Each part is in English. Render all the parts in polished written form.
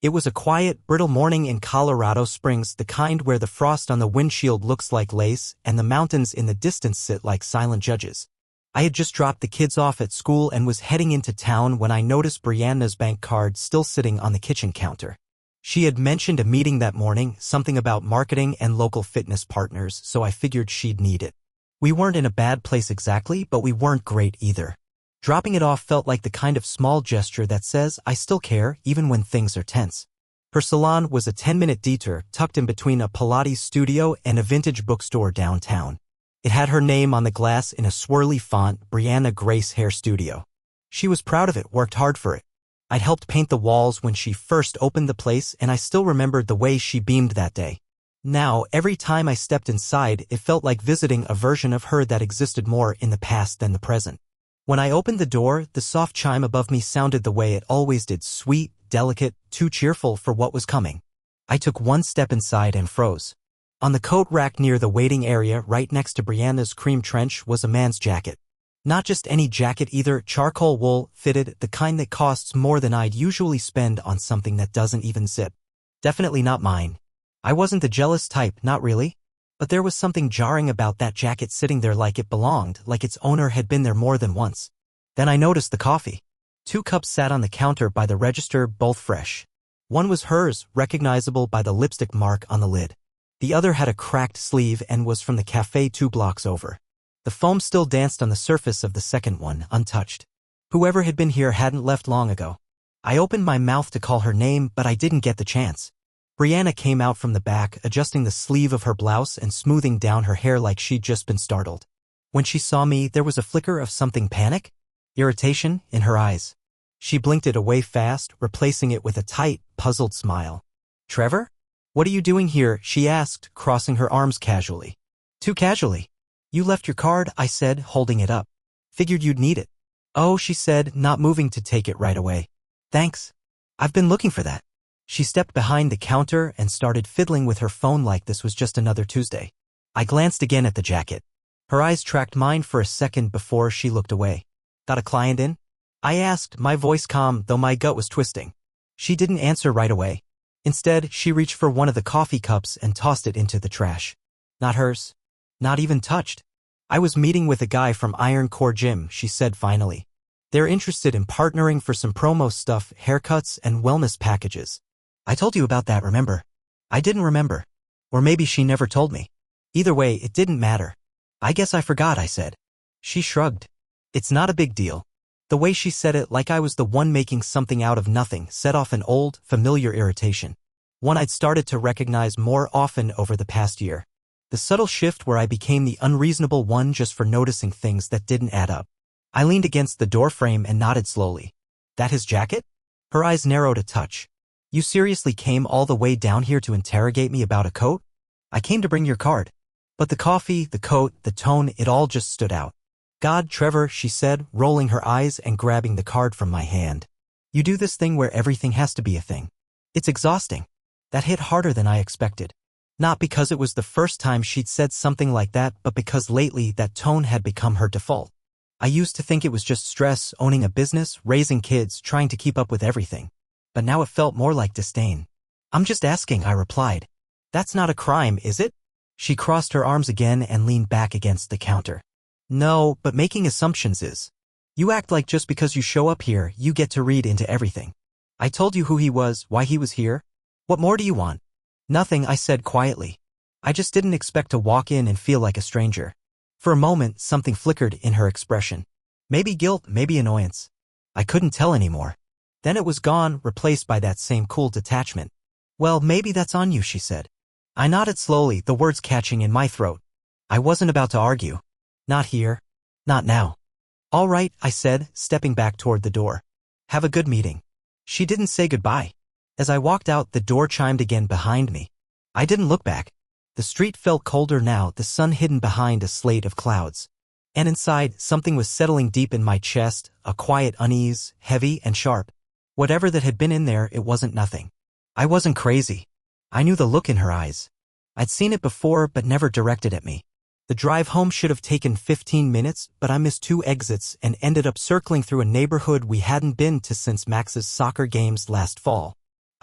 It was a quiet, brittle morning in Colorado Springs, the kind where the frost on the windshield looks like lace and the mountains in the distance sit like silent judges. I had just dropped the kids off at school and was heading into town when I noticed Brianna's bank card still sitting on the kitchen counter. She had mentioned a meeting that morning, something about marketing and local fitness partners, so I figured she'd need it. We weren't in a bad place exactly, but we weren't great either. Dropping it off felt like the kind of small gesture that says, I still care, even when things are tense. Her salon was a 10-minute detour tucked in between a Pilates studio and a vintage bookstore downtown. It had her name on the glass in a swirly font, Brianna Grace Hair Studio. She was proud of it, worked hard for it. I'd helped paint the walls when she first opened the place, and I still remembered the way she beamed that day. Now, every time I stepped inside, it felt like visiting a version of her that existed more in the past than the present. When I opened the door, the soft chime above me sounded the way it always did, sweet, delicate, too cheerful for what was coming. I took one step inside and froze. On the coat rack near the waiting area, right next to Brianna's cream trench, was a man's jacket. Not just any jacket either, charcoal wool, fitted, the kind that costs more than I'd usually spend on something that doesn't even zip. Definitely not mine. I wasn't the jealous type, not really. But there was something jarring about that jacket sitting there like it belonged, like its owner had been there more than once. Then I noticed the coffee. 2 cups sat on the counter by the register, both fresh. One was hers, recognizable by the lipstick mark on the lid. The other had a cracked sleeve and was from the cafe 2 blocks over. The foam still danced on the surface of the second one, untouched. Whoever had been here hadn't left long ago. I opened my mouth to call her name, but I didn't get the chance. Brianna came out from the back, adjusting the sleeve of her blouse and smoothing down her hair like she'd just been startled. When she saw me, there was a flicker of something panic, irritation, in her eyes. She blinked it away fast, replacing it with a tight, puzzled smile. Trevor? What are you doing here? She asked, crossing her arms casually. Too casually. You left your card, I said, holding it up. Figured you'd need it. Oh, she said, not moving to take it right away. Thanks. I've been looking for that. She stepped behind the counter and started fiddling with her phone like this was just another Tuesday. I glanced again at the jacket. Her eyes tracked mine for a second before she looked away. Got a client in? I asked, my voice calm, though my gut was twisting. She didn't answer right away. Instead, she reached for one of the coffee cups and tossed it into the trash. Not hers. Not even touched. I was meeting with a guy from Iron Core Gym, she said finally. They're interested in partnering for some promo stuff, haircuts, and wellness packages. I told you about that, remember? I didn't remember. Or maybe she never told me. Either way, it didn't matter. I guess I forgot, I said. She shrugged. It's not a big deal. The way she said it, like I was the one making something out of nothing, set off an old, familiar irritation. One I'd started to recognize more often over the past year. The subtle shift where I became the unreasonable one just for noticing things that didn't add up. I leaned against the doorframe and nodded slowly. That his jacket? Her eyes narrowed a touch. You seriously came all the way down here to interrogate me about a coat? I came to bring your card. But the coffee, the coat, the tone, it all just stood out. God, Trevor, she said, rolling her eyes and grabbing the card from my hand. You do this thing where everything has to be a thing. It's exhausting. That hit harder than I expected. Not because it was the first time she'd said something like that, but because lately that tone had become her default. I used to think it was just stress, owning a business, raising kids, trying to keep up with everything. But now it felt more like disdain. I'm just asking, I replied. That's not a crime, is it? She crossed her arms again and leaned back against the counter. No, but making assumptions is. You act like just because you show up here, you get to read into everything. I told you who he was, why he was here. What more do you want? Nothing, I said quietly. I just didn't expect to walk in and feel like a stranger. For a moment, something flickered in her expression. Maybe guilt, maybe annoyance. I couldn't tell anymore. Then it was gone, replaced by that same cool detachment. Well, maybe that's on you, she said. I nodded slowly, the words catching in my throat. I wasn't about to argue. Not here. Not now. All right, I said, stepping back toward the door. Have a good meeting. She didn't say goodbye. As I walked out, the door chimed again behind me. I didn't look back. The street felt colder now, the sun hidden behind a slate of clouds. And inside, something was settling deep in my chest, a quiet unease, heavy and sharp. Whatever that had been in there, it wasn't nothing. I wasn't crazy. I knew the look in her eyes. I'd seen it before, but never directed at me. The drive home should have taken 15 minutes, but I missed 2 exits and ended up circling through a neighborhood we hadn't been to since Max's soccer games last fall.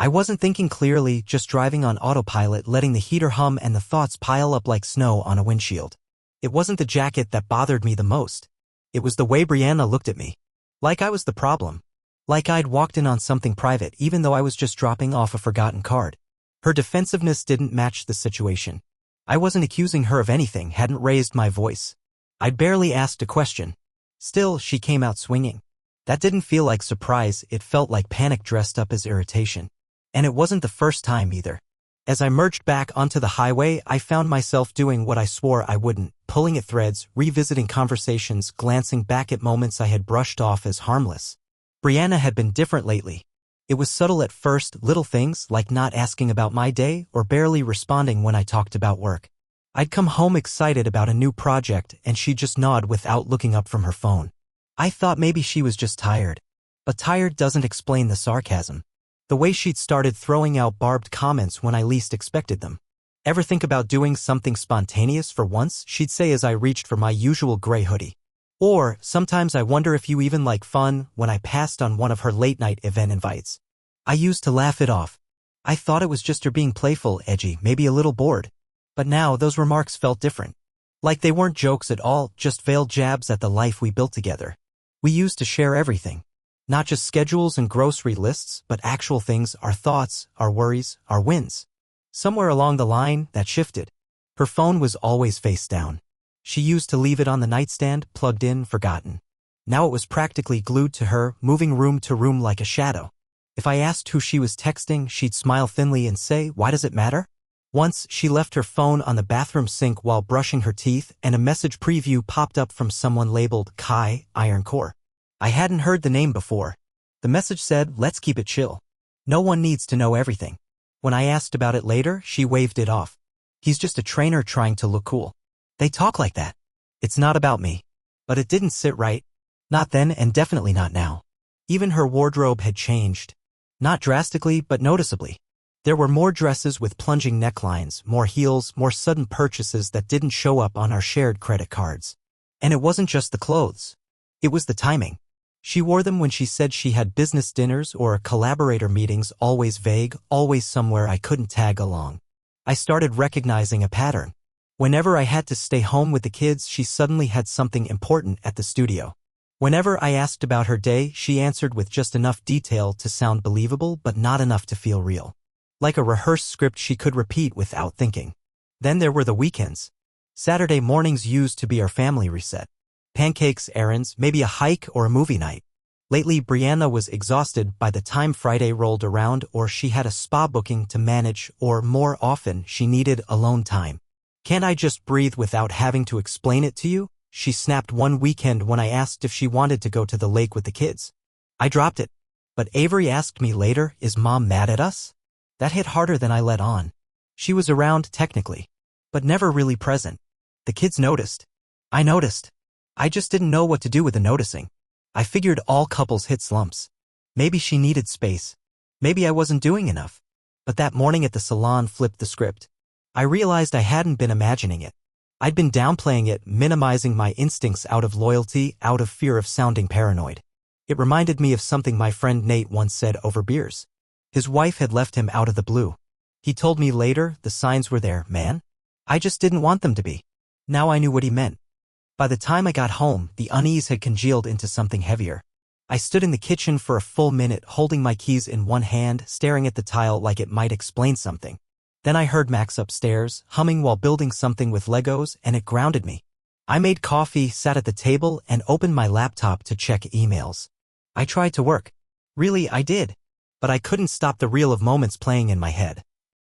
I wasn't thinking clearly, just driving on autopilot, letting the heater hum and the thoughts pile up like snow on a windshield. It wasn't the jacket that bothered me the most. It was the way Brianna looked at me. Like I was the problem. Like I'd walked in on something private even though I was just dropping off a forgotten card. Her defensiveness didn't match the situation. I wasn't accusing her of anything, hadn't raised my voice. I'd barely asked a question. Still, she came out swinging. That didn't feel like surprise, it felt like panic dressed up as irritation. And it wasn't the first time either. As I merged back onto the highway, I found myself doing what I swore I wouldn't, pulling at threads, revisiting conversations, glancing back at moments I had brushed off as harmless. Brianna had been different lately. It was subtle at first, little things like not asking about my day or barely responding when I talked about work. I'd come home excited about a new project and she'd just nod without looking up from her phone. I thought maybe she was just tired. But tired doesn't explain the sarcasm. The way she'd started throwing out barbed comments when I least expected them. Ever think about doing something spontaneous for once? She'd say as I reached for my usual gray hoodie. Or, sometimes I wonder if you even like fun, when I passed on one of her late-night event invites. I used to laugh it off. I thought it was just her being playful, edgy, maybe a little bored. But now those remarks felt different. Like they weren't jokes at all, just veiled jabs at the life we built together. We used to share everything. Not just schedules and grocery lists, but actual things, our thoughts, our worries, our wins. Somewhere along the line, that shifted. Her phone was always face down. She used to leave it on the nightstand, plugged in, forgotten. Now it was practically glued to her, moving room to room like a shadow. If I asked who she was texting, she'd smile thinly and say, "Why does it matter?" Once, she left her phone on the bathroom sink while brushing her teeth, and a message preview popped up from someone labeled Kai, Iron Core. I hadn't heard the name before. The message said, "Let's keep it chill. No one needs to know everything." When I asked about it later, she waved it off. "He's just a trainer trying to look cool." They talk like that. It's not about me. But it didn't sit right. Not then and definitely not now. Even her wardrobe had changed. Not drastically, but noticeably. There were more dresses with plunging necklines, more heels, more sudden purchases that didn't show up on our shared credit cards. And it wasn't just the clothes. It was the timing. She wore them when she said she had business dinners or collaborator meetings, always vague, always somewhere I couldn't tag along. I started recognizing a pattern. Whenever I had to stay home with the kids, she suddenly had something important at the studio. Whenever I asked about her day, she answered with just enough detail to sound believable but not enough to feel real. Like a rehearsed script she could repeat without thinking. Then there were the weekends. Saturday mornings used to be our family reset. Pancakes, errands, maybe a hike or a movie night. Lately, Brianna was exhausted by the time Friday rolled around, or she had a spa booking to manage, or more often, she needed alone time. "Can't I just breathe without having to explain it to you?" she snapped one weekend when I asked if she wanted to go to the lake with the kids. I dropped it. But Avery asked me later, "Is Mom mad at us?" That hit harder than I let on. She was around, technically, but never really present. The kids noticed. I noticed. I just didn't know what to do with the noticing. I figured all couples hit slumps. Maybe she needed space. Maybe I wasn't doing enough. But that morning at the salon flipped the script. I realized I hadn't been imagining it. I'd been downplaying it, minimizing my instincts out of loyalty, out of fear of sounding paranoid. It reminded me of something my friend Nate once said over beers. His wife had left him out of the blue. He told me later, "The signs were there, man. I just didn't want them to be." Now I knew what he meant. By the time I got home, the unease had congealed into something heavier. I stood in the kitchen for a full minute, holding my keys in one hand, staring at the tile like it might explain something. Then I heard Max upstairs, humming while building something with Legos, and it grounded me. I made coffee, sat at the table, and opened my laptop to check emails. I tried to work. Really, I did. But I couldn't stop the reel of moments playing in my head.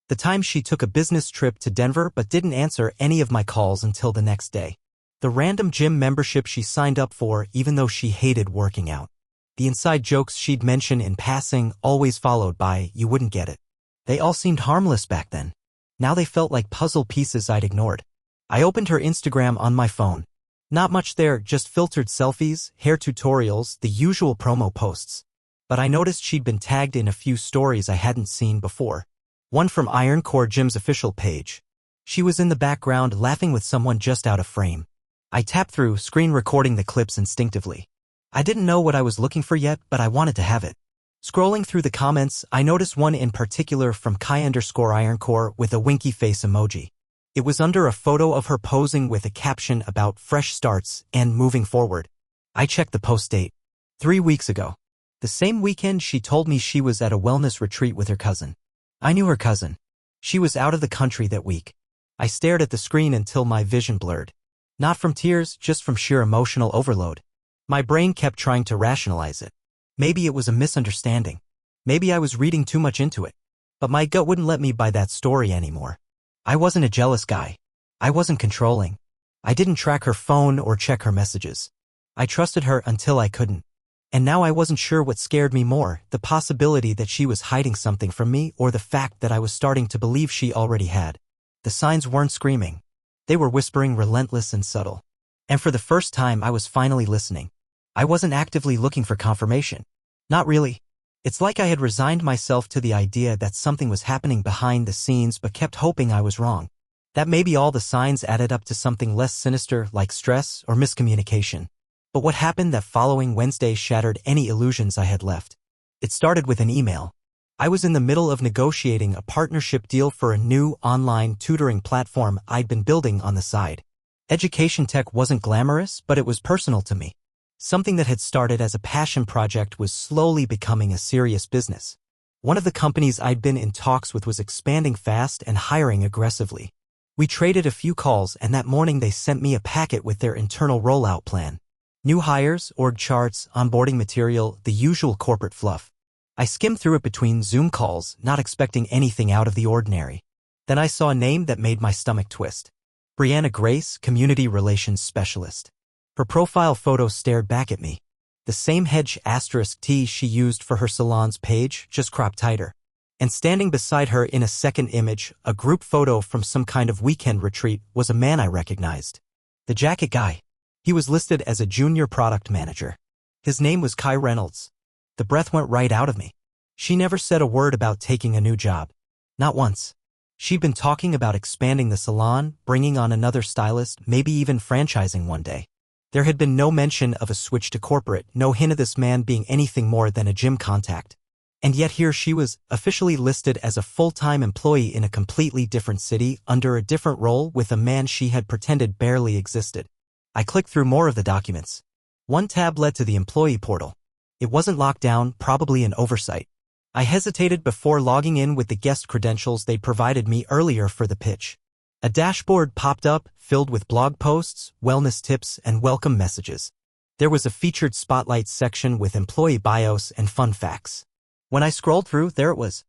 The time she took a business trip to Denver but didn't answer any of my calls until the next day. The random gym membership she signed up for even though she hated working out. The inside jokes she'd mention in passing, always followed by, "You wouldn't get it." They all seemed harmless back then. Now they felt like puzzle pieces I'd ignored. I opened her Instagram on my phone. Not much there, just filtered selfies, hair tutorials, the usual promo posts. But I noticed she'd been tagged in a few stories I hadn't seen before. One from Iron Core Gym's official page. She was in the background laughing with someone just out of frame. I tapped through, screen recording the clips instinctively. I didn't know what I was looking for yet, but I wanted to have it. Scrolling through the comments, I noticed one in particular from Kai_Ironcore with a winky face emoji. It was under a photo of her posing with a caption about fresh starts and moving forward. I checked the post date. 3 weeks ago. The same weekend she told me she was at a wellness retreat with her cousin. I knew her cousin. She was out of the country that week. I stared at the screen until my vision blurred. Not from tears, just from sheer emotional overload. My brain kept trying to rationalize it. Maybe it was a misunderstanding. Maybe I was reading too much into it. But my gut wouldn't let me buy that story anymore. I wasn't a jealous guy. I wasn't controlling. I didn't track her phone or check her messages. I trusted her until I couldn't. And now I wasn't sure what scared me more, the possibility that she was hiding something from me or the fact that I was starting to believe she already had. The signs weren't screaming. They were whispering, relentless and subtle. And for the first time I was finally listening. I wasn't actively looking for confirmation. Not really. It's like I had resigned myself to the idea that something was happening behind the scenes but kept hoping I was wrong. That maybe all the signs added up to something less sinister like stress or miscommunication. But what happened that following Wednesday shattered any illusions I had left. It started with an email. I was in the middle of negotiating a partnership deal for a new online tutoring platform I'd been building on the side. Education tech wasn't glamorous, but it was personal to me. Something that had started as a passion project was slowly becoming a serious business. One of the companies I'd been in talks with was expanding fast and hiring aggressively. We traded a few calls, and that morning they sent me a packet with their internal rollout plan. New hires, org charts, onboarding material, the usual corporate fluff. I skimmed through it between Zoom calls, not expecting anything out of the ordinary. Then I saw a name that made my stomach twist. Brianna Grace, Community Relations Specialist. Her profile photo stared back at me. The same hedge asterisk T she used for her salon's page, just cropped tighter. And standing beside her in a second image, a group photo from some kind of weekend retreat, was a man I recognized. The jacket guy. He was listed as a junior product manager. His name was Kai Reynolds. The breath went right out of me. She never said a word about taking a new job. Not once. She'd been talking about expanding the salon, bringing on another stylist, maybe even franchising one day. There had been no mention of a switch to corporate, no hint of this man being anything more than a gym contact. And yet here she was, officially listed as a full-time employee in a completely different city, under a different role with a man she had pretended barely existed. I clicked through more of the documents. One tab led to the employee portal. It wasn't locked down, probably an oversight. I hesitated before logging in with the guest credentials they provided me earlier for the pitch. A dashboard popped up, filled with blog posts, wellness tips, and welcome messages. There was a featured spotlight section with employee bios and fun facts. When I scrolled through, there it was.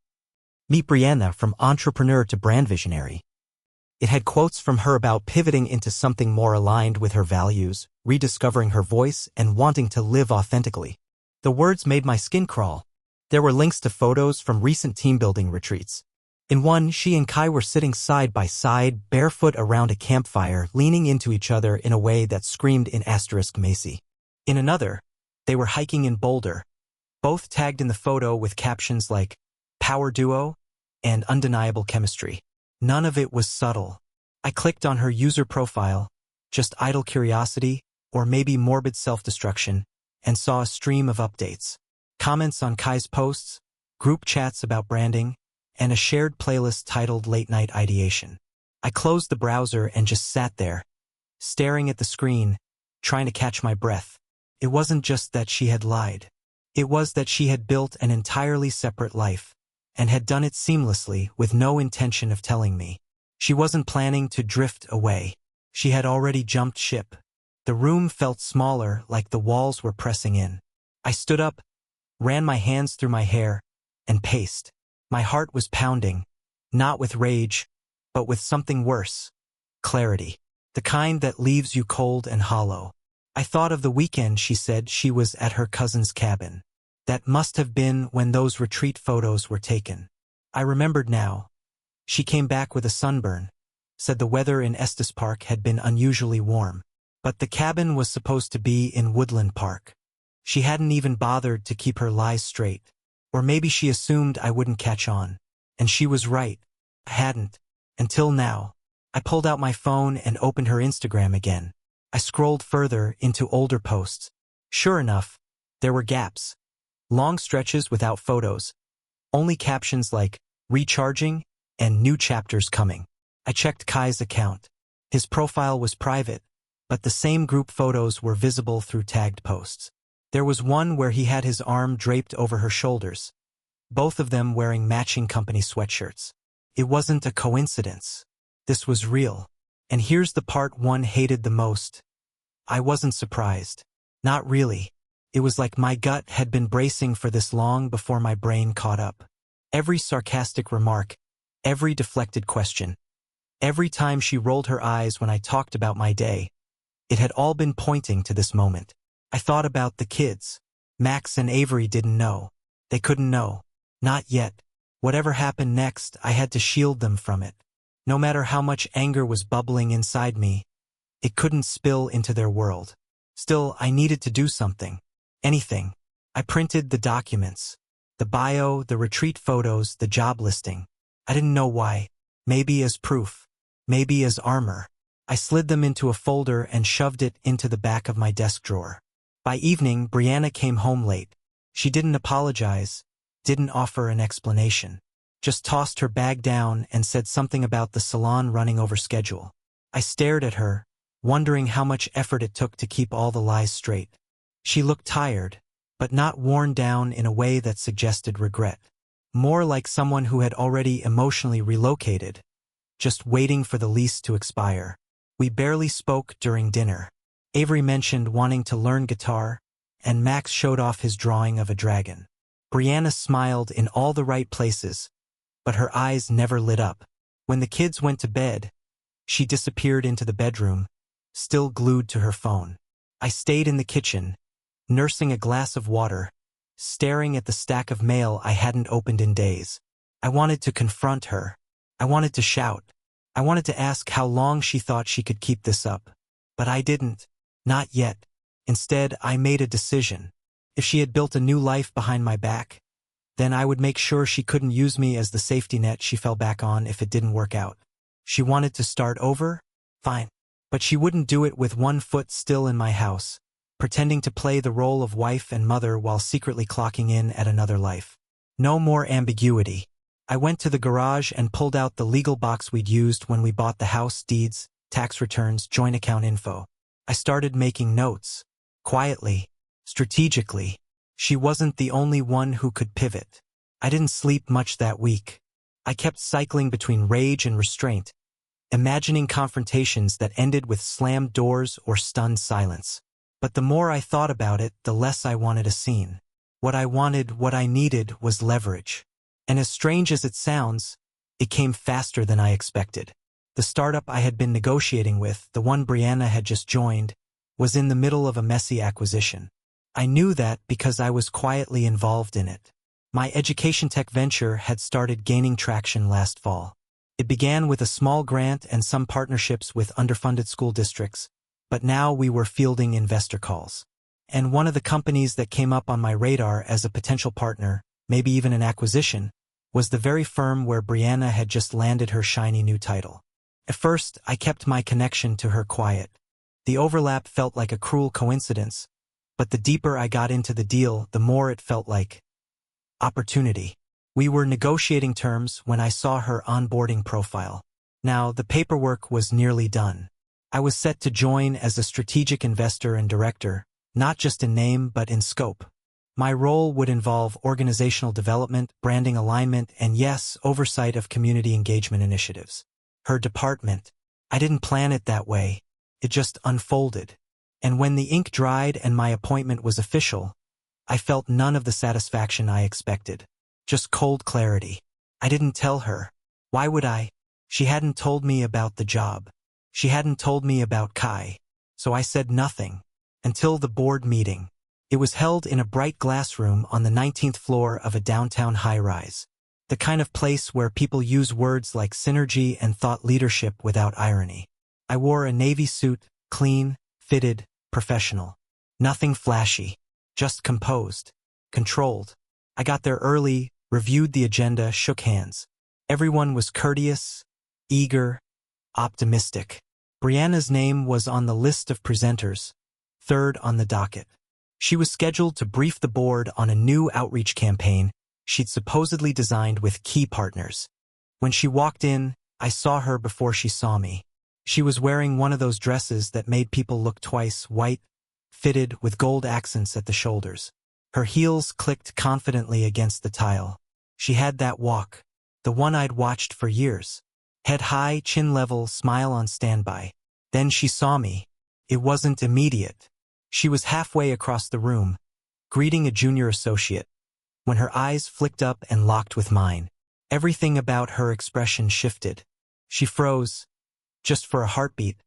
Meet Brianna, from entrepreneur to brand visionary. It had quotes from her about pivoting into something more aligned with her values, rediscovering her voice, and wanting to live authentically. The words made my skin crawl. There were links to photos from recent team-building retreats. In one, she and Kai were sitting side by side, barefoot around a campfire, leaning into each other in a way that screamed in asterisk Macy. In another, they were hiking in Boulder, both tagged in the photo with captions like, "Power Duo" and "Undeniable Chemistry." None of it was subtle. I clicked on her user profile, just idle curiosity, or maybe morbid self-destruction, and saw a stream of updates. Comments on Kai's posts, group chats about branding, and a shared playlist titled Late Night Ideation. I closed the browser and just sat there, staring at the screen, trying to catch my breath. It wasn't just that she had lied. It was that she had built an entirely separate life, and had done it seamlessly with no intention of telling me. She wasn't planning to drift away. She had already jumped ship. The room felt smaller, like the walls were pressing in. I stood up, ran my hands through my hair, and paced. My heart was pounding, not with rage, but with something worse. Clarity. The kind that leaves you cold and hollow. I thought of the weekend she said she was at her cousin's cabin. That must have been when those retreat photos were taken. I remembered now. She came back with a sunburn, said the weather in Estes Park had been unusually warm. But the cabin was supposed to be in Woodland Park. She hadn't even bothered to keep her lies straight. Or maybe she assumed I wouldn't catch on. And she was right. I hadn't. Until now. I pulled out my phone and opened her Instagram again. I scrolled further into older posts. Sure enough, there were gaps. Long stretches without photos, only captions like, recharging, and new chapters coming. I checked Kai's account. His profile was private, but the same group photos were visible through tagged posts. There was one where he had his arm draped over her shoulders, both of them wearing matching company sweatshirts. It wasn't a coincidence. This was real. And here's the part one hated the most. I wasn't surprised. Not really. It was like my gut had been bracing for this long before my brain caught up. Every sarcastic remark, every deflected question, every time she rolled her eyes when I talked about my day, it had all been pointing to this moment. I thought about the kids. Max and Avery didn't know. They couldn't know. Not yet. Whatever happened next, I had to shield them from it. No matter how much anger was bubbling inside me, it couldn't spill into their world. Still, I needed to do something. Anything. I printed the documents. The bio, the retreat photos, the job listing. I didn't know why. Maybe as proof. Maybe as armor. I slid them into a folder and shoved it into the back of my desk drawer. By evening, Brianna came home late. She didn't apologize, didn't offer an explanation. Just tossed her bag down and said something about the salon running over schedule. I stared at her, wondering how much effort it took to keep all the lies straight. She looked tired, but not worn down in a way that suggested regret. More like someone who had already emotionally relocated, just waiting for the lease to expire. We barely spoke during dinner. Avery mentioned wanting to learn guitar, and Max showed off his drawing of a dragon. Brianna smiled in all the right places, but her eyes never lit up. When the kids went to bed, she disappeared into the bedroom, still glued to her phone. I stayed in the kitchen, nursing a glass of water, staring at the stack of mail I hadn't opened in days. I wanted to confront her. I wanted to shout. I wanted to ask how long she thought she could keep this up. But I didn't. Not yet. Instead, I made a decision. If she had built a new life behind my back, then I would make sure she couldn't use me as the safety net she fell back on if it didn't work out. She wanted to start over? Fine. But she wouldn't do it with one foot still in my house, pretending to play the role of wife and mother while secretly clocking in at another life. No more ambiguity. I went to the garage and pulled out the legal box we'd used when we bought the house: deeds, tax returns, joint account info. I started making notes. Quietly. Strategically. She wasn't the only one who could pivot. I didn't sleep much that week. I kept cycling between rage and restraint, imagining confrontations that ended with slammed doors or stunned silence. But the more I thought about it, the less I wanted a scene. What I needed was leverage. And as strange as it sounds, it came faster than I expected. The startup I had been negotiating with, the one Brianna had just joined, was in the middle of a messy acquisition. I knew that because I was quietly involved in it. My education tech venture had started gaining traction last fall. It began with a small grant and some partnerships with underfunded school districts, but now we were fielding investor calls. And one of the companies that came up on my radar as a potential partner, maybe even an acquisition, was the very firm where Brianna had just landed her shiny new title. At first, I kept my connection to her quiet. The overlap felt like a cruel coincidence, but the deeper I got into the deal, the more it felt like opportunity. We were negotiating terms when I saw her onboarding profile. Now, the paperwork was nearly done. I was set to join as a strategic investor and director, not just in name but in scope. My role would involve organizational development, branding alignment, and yes, oversight of community engagement initiatives. Her department. I didn't plan it that way. It just unfolded. And when the ink dried and my appointment was official, I felt none of the satisfaction I expected. Just cold clarity. I didn't tell her. Why would I? She hadn't told me about the job. She hadn't told me about Kai. So I said nothing. Until the board meeting. It was held in a bright glass room on the 19th floor of a downtown high-rise. The kind of place where people use words like synergy and thought leadership without irony. I wore a navy suit, clean, fitted, professional. Nothing flashy. Just composed. Controlled. I got there early, reviewed the agenda, shook hands. Everyone was courteous, eager, optimistic. Brianna's name was on the list of presenters, third on the docket. She was scheduled to brief the board on a new outreach campaign she'd supposedly designed with key partners. When she walked in, I saw her before she saw me. She was wearing one of those dresses that made people look twice, white, fitted with gold accents at the shoulders. Her heels clicked confidently against the tile. She had that walk, the one I'd watched for years. Head high, chin level, smile on standby. Then she saw me. It wasn't immediate. She was halfway across the room, greeting a junior associate, when her eyes flicked up and locked with mine. Everything about her expression shifted. She froze, just for a heartbeat,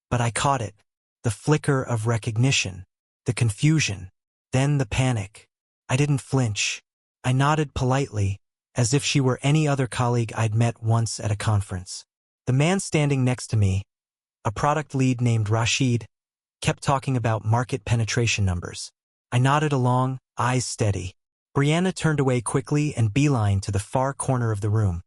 but I caught it. The flicker of recognition, the confusion, then the panic. I didn't flinch. I nodded politely, as if she were any other colleague I'd met once at a conference. The man standing next to me, a product lead named Rashid, kept talking about market penetration numbers. I nodded along, eyes steady. Brianna turned away quickly and beelined to the far corner of the room,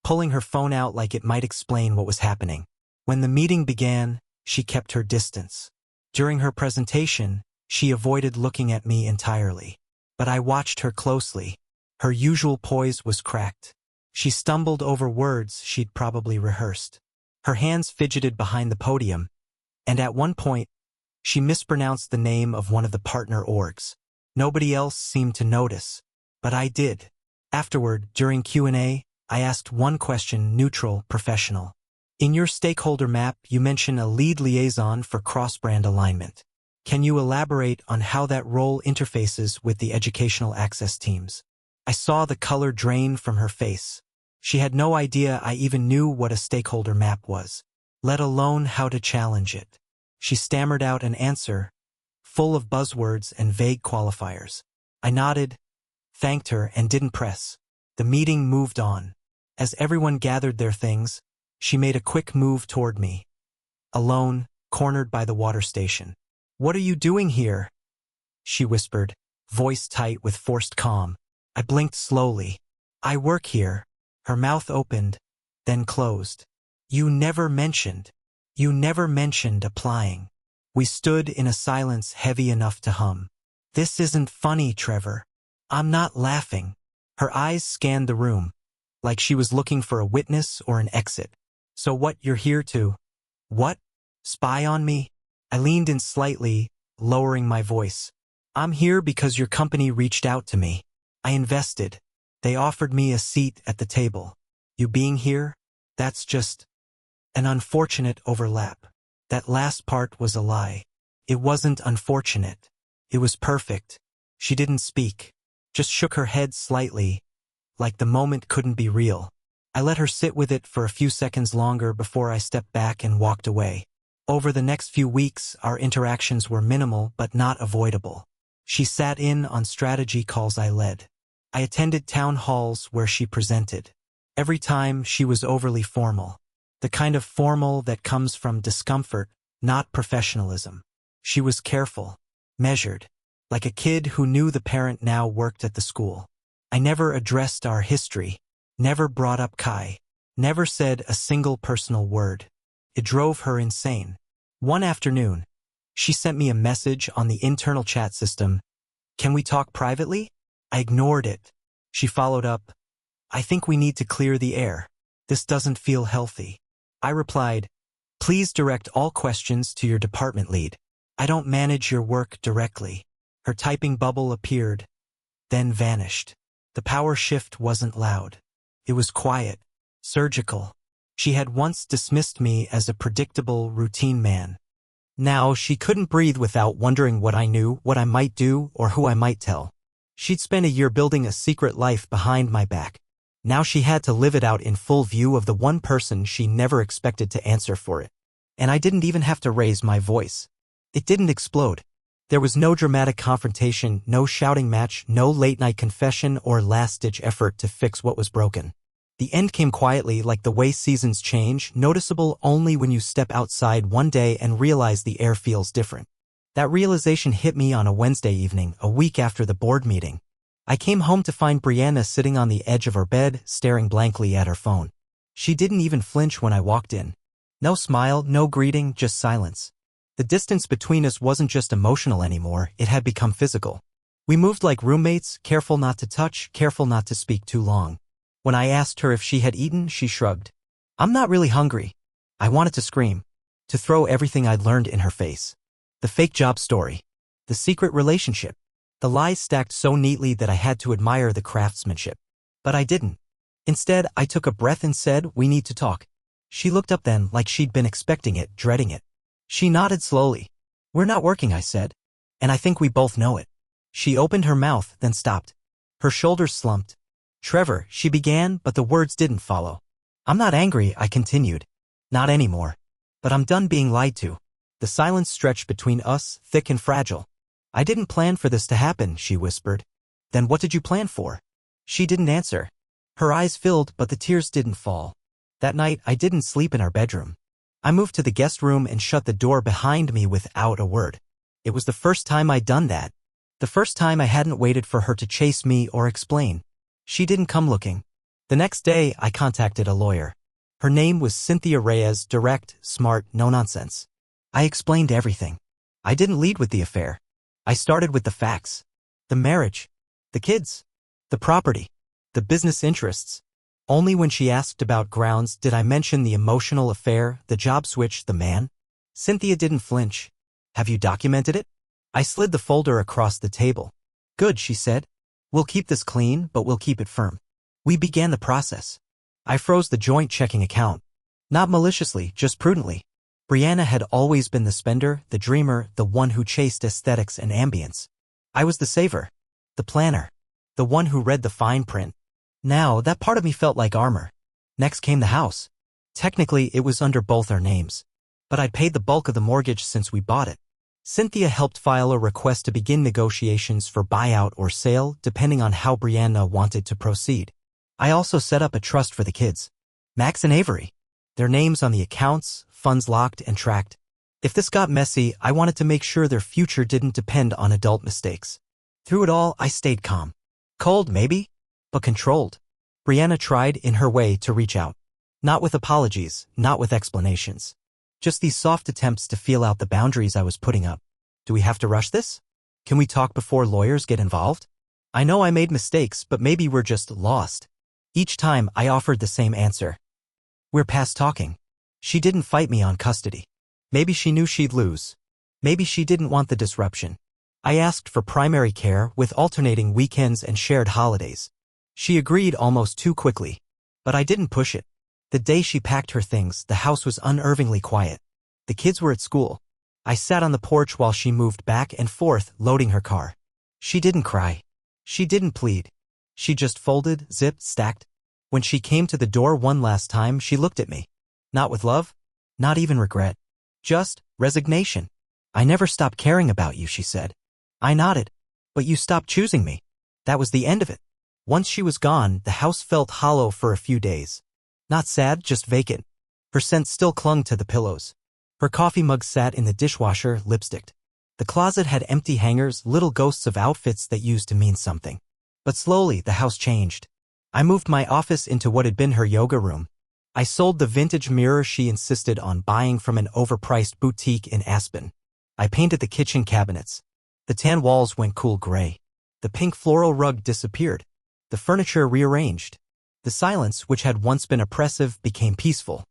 pulling her phone out like it might explain what was happening. When the meeting began, she kept her distance. During her presentation, she avoided looking at me entirely. But I watched her closely. Her usual poise was cracked. She stumbled over words she'd probably rehearsed. Her hands fidgeted behind the podium, and at one point, she mispronounced the name of one of the partner orgs. Nobody else seemed to notice, but I did. Afterward, during Q&A, I asked one question, neutral, professional. In your stakeholder map, you mention a lead liaison for cross-brand alignment. Can you elaborate on how that role interfaces with the educational access teams? I saw the color drain from her face. She had no idea I even knew what a stakeholder map was, let alone how to challenge it. She stammered out an answer, full of buzzwords and vague qualifiers. I nodded, thanked her, and didn't press. The meeting moved on. As everyone gathered their things, she made a quick move toward me. Alone, cornered by the water station. "What are you doing here?" she whispered, voice tight with forced calm. I blinked slowly. "I work here." Her mouth opened, then closed. You never mentioned applying." We stood in a silence heavy enough to hum. "This isn't funny, Trevor. I'm not laughing." Her eyes scanned the room, like she was looking for a witness or an exit. "So what, you're here to, what, spy on me?" I leaned in slightly, lowering my voice. "I'm here because your company reached out to me. I invested. They offered me a seat at the table. You being here, that's just an unfortunate overlap." That last part was a lie. It wasn't unfortunate. It was perfect. She didn't speak, just shook her head slightly, like the moment couldn't be real. I let her sit with it for a few seconds longer before I stepped back and walked away. Over the next few weeks, our interactions were minimal but not avoidable. She sat in on strategy calls I led. I attended town halls where she presented. Every time she was overly formal. The kind of formal that comes from discomfort, not professionalism. She was careful, measured, like a kid who knew the parent now worked at the school. I never addressed our history, never brought up Kai, never said a single personal word. It drove her insane. One afternoon, she sent me a message on the internal chat system. "Can we talk privately?" I ignored it. She followed up, "I think we need to clear the air. This doesn't feel healthy." I replied, "Please direct all questions to your department lead. I don't manage your work directly." Her typing bubble appeared, then vanished. The power shift wasn't loud. It was quiet, surgical. She had once dismissed me as a predictable, routine man. Now she couldn't breathe without wondering what I knew, what I might do, or who I might tell. She'd spent a year building a secret life behind my back. Now she had to live it out in full view of the one person she never expected to answer for it. And I didn't even have to raise my voice. It didn't explode. There was no dramatic confrontation, no shouting match, no late-night confession or last-ditch effort to fix what was broken. The end came quietly, like the way seasons change, noticeable only when you step outside one day and realize the air feels different. That realization hit me on a Wednesday evening, a week after the board meeting. I came home to find Brianna sitting on the edge of her bed, staring blankly at her phone. She didn't even flinch when I walked in. No smile, no greeting, just silence. The distance between us wasn't just emotional anymore, it had become physical. We moved like roommates, careful not to touch, careful not to speak too long. When I asked her if she had eaten, she shrugged. I'm not really hungry. I wanted to scream. To throw everything I'd learned in her face. The fake job story. The secret relationship. The lies stacked so neatly that I had to admire the craftsmanship. But I didn't. Instead, I took a breath and said, "We need to talk." She looked up then like she'd been expecting it, dreading it. She nodded slowly. "We're not working," I said. "And I think we both know it." She opened her mouth, then stopped. Her shoulders slumped. "Trevor," she began, but the words didn't follow. "I'm not angry," I continued. "Not anymore. But I'm done being lied to." The silence stretched between us, thick and fragile. "I didn't plan for this to happen," she whispered. "Then what did you plan for?" She didn't answer. Her eyes filled, but the tears didn't fall. That night, I didn't sleep in our bedroom. I moved to the guest room and shut the door behind me without a word. It was the first time I'd done that. The first time I hadn't waited for her to chase me or explain. She didn't come looking. The next day, I contacted a lawyer. Her name was Cynthia Reyes, direct, smart, no nonsense. I explained everything. I didn't lead with the affair. I started with the facts. The marriage. The kids. The property. The business interests. Only when she asked about grounds did I mention the emotional affair, the job switch, the man. Cynthia didn't flinch. "Have you documented it?" I slid the folder across the table. "Good," she said. "We'll keep this clean, but we'll keep it firm." We began the process. I froze the joint checking account. Not maliciously, just prudently. Brianna had always been the spender, the dreamer, the one who chased aesthetics and ambience. I was the saver. The planner. The one who read the fine print. Now, that part of me felt like armor. Next came the house. Technically, it was under both our names. But I'd paid the bulk of the mortgage since we bought it. Cynthia helped file a request to begin negotiations for buyout or sale, depending on how Brianna wanted to proceed. I also set up a trust for the kids. Max and Avery. Their names on the accounts, funds locked and tracked. If this got messy, I wanted to make sure their future didn't depend on adult mistakes. Through it all, I stayed calm. Cold, maybe, but controlled. Brianna tried, in her way, to reach out. Not with apologies, not with explanations. Just these soft attempts to feel out the boundaries I was putting up. "Do we have to rush this? Can we talk before lawyers get involved? I know I made mistakes, but maybe we're just lost." Each time, I offered the same answer. "We're past talking." She didn't fight me on custody. Maybe she knew she'd lose. Maybe she didn't want the disruption. I asked for primary care with alternating weekends and shared holidays. She agreed almost too quickly. But I didn't push it. The day she packed her things, the house was unnervingly quiet. The kids were at school. I sat on the porch while she moved back and forth, loading her car. She didn't cry. She didn't plead. She just folded, zipped, stacked. When she came to the door one last time, she looked at me. Not with love. Not even regret. Just resignation. "I never stopped caring about you," she said. I nodded. "But you stopped choosing me." That was the end of it. Once she was gone, the house felt hollow for a few days. Not sad, just vacant. Her scent still clung to the pillows. Her coffee mug sat in the dishwasher, lipsticked. The closet had empty hangers, little ghosts of outfits that used to mean something. But slowly, the house changed. I moved my office into what had been her yoga room. I sold the vintage mirror she insisted on buying from an overpriced boutique in Aspen. I painted the kitchen cabinets. The tan walls went cool gray. The pink floral rug disappeared. The furniture rearranged. The silence, which had once been oppressive, became peaceful.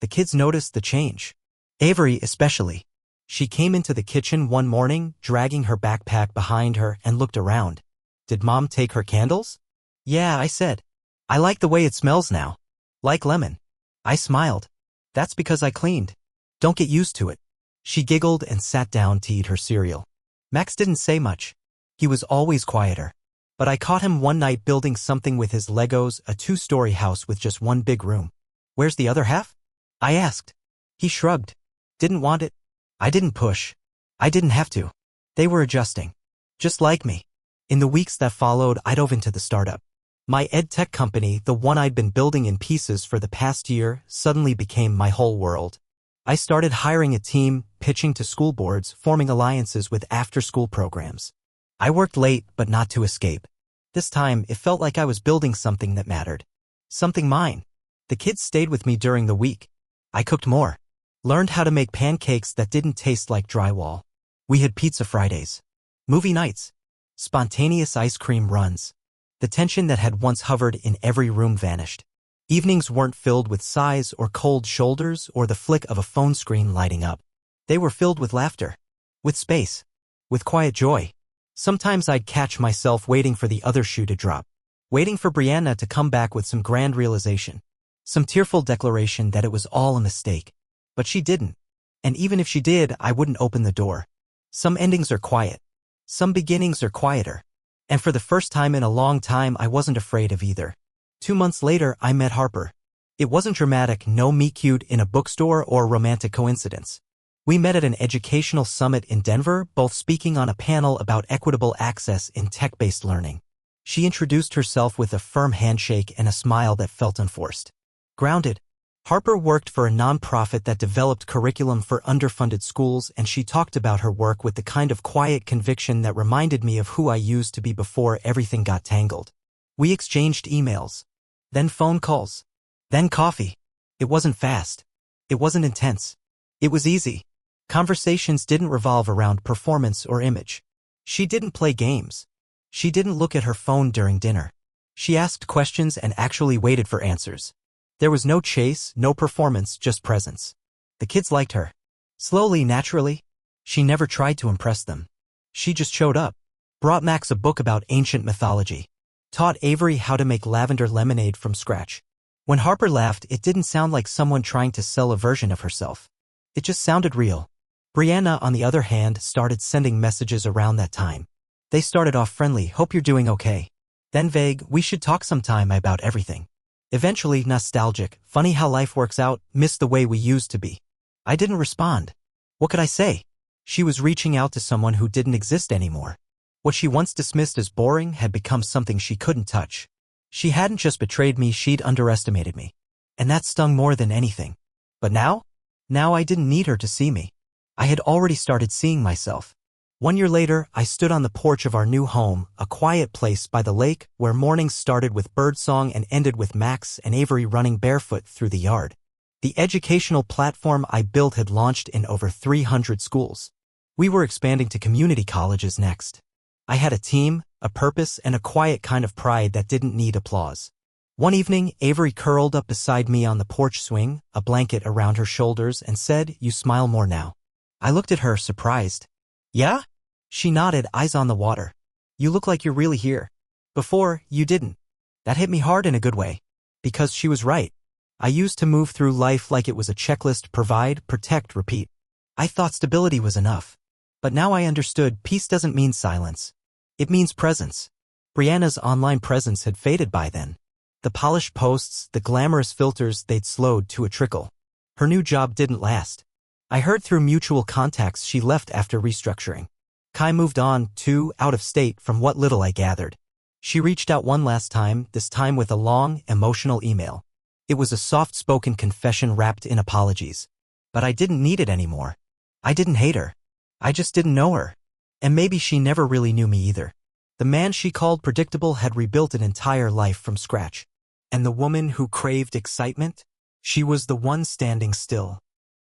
The kids noticed the change. Avery especially. She came into the kitchen one morning, dragging her backpack behind her, and looked around. "Did Mom take her candles?" "Yeah," I said. "I like the way it smells now. Like lemon." I smiled. "That's because I cleaned. Don't get used to it." She giggled and sat down to eat her cereal. Max didn't say much. He was always quieter. But I caught him one night building something with his Legos, a 2-story house with just one big room. "Where's the other half?" I asked. He shrugged. "Didn't want it." I didn't push. I didn't have to. They were adjusting. Just like me. In the weeks that followed, I dove into the startup. My ed tech company, the one I'd been building in pieces for the past year, suddenly became my whole world. I started hiring a team, pitching to school boards, forming alliances with after-school programs. I worked late, but not to escape. This time, it felt like I was building something that mattered. Something mine. The kids stayed with me during the week. I cooked more. Learned how to make pancakes that didn't taste like drywall. We had pizza Fridays. Movie nights. Spontaneous ice cream runs. The tension that had once hovered in every room vanished. Evenings weren't filled with sighs or cold shoulders or the flick of a phone screen lighting up. They were filled with laughter. With space. With quiet joy. Sometimes I'd catch myself waiting for the other shoe to drop. Waiting for Brianna to come back with some grand realization. Some tearful declaration that it was all a mistake. But she didn't. And even if she did, I wouldn't open the door. Some endings are quiet. Some beginnings are quieter. And for the first time in a long time, I wasn't afraid of either. 2 months later, I met Harper. It wasn't dramatic, no meet cute in a bookstore or romantic coincidence. We met at an educational summit in Denver, both speaking on a panel about equitable access in tech-based learning. She introduced herself with a firm handshake and a smile that felt unforced. Grounded. Harper worked for a nonprofit that developed curriculum for underfunded schools, and she talked about her work with the kind of quiet conviction that reminded me of who I used to be before everything got tangled. We exchanged emails. Then phone calls. Then coffee. It wasn't fast. It wasn't intense. It was easy. Conversations didn't revolve around performance or image. She didn't play games. She didn't look at her phone during dinner. She asked questions and actually waited for answers. There was no chase, no performance, just presence. The kids liked her. Slowly, naturally. She never tried to impress them. She just showed up. Brought Max a book about ancient mythology. Taught Avery how to make lavender lemonade from scratch. When Harper laughed, it didn't sound like someone trying to sell a version of herself. It just sounded real. Brianna, on the other hand, started sending messages around that time. They started off friendly, hope you're doing okay. Then vague, we should talk sometime about everything. Eventually nostalgic, funny how life works out, miss the way we used to be. I didn't respond. What could I say? She was reaching out to someone who didn't exist anymore. What she once dismissed as boring had become something she couldn't touch. She hadn't just betrayed me, she'd underestimated me. And that stung more than anything. But now? Now I didn't need her to see me. I had already started seeing myself. 1 year later, I stood on the porch of our new home, a quiet place by the lake where mornings started with birdsong and ended with Max and Avery running barefoot through the yard. The educational platform I built had launched in over 300 schools. We were expanding to community colleges next. I had a team, a purpose, and a quiet kind of pride that didn't need applause. One evening, Avery curled up beside me on the porch swing, a blanket around her shoulders, and said, "You smile more now." I looked at her, surprised. "Yeah?" She nodded, eyes on the water. "You look like you're really here. Before, you didn't." That hit me hard in a good way. Because she was right. I used to move through life like it was a checklist: provide, protect, repeat. I thought stability was enough. But now I understood peace doesn't mean silence. It means presence. Brianna's online presence had faded by then. The polished posts, the glamorous filters, they'd slowed to a trickle. Her new job didn't last. I heard through mutual contacts she left after restructuring. Kai moved on, too, out of state, from what little I gathered. She reached out one last time, this time with a long, emotional email. It was a soft-spoken confession wrapped in apologies. But I didn't need it anymore. I didn't hate her. I just didn't know her. And maybe she never really knew me either. The man she called predictable had rebuilt an entire life from scratch. And the woman who craved excitement? She was the one standing still.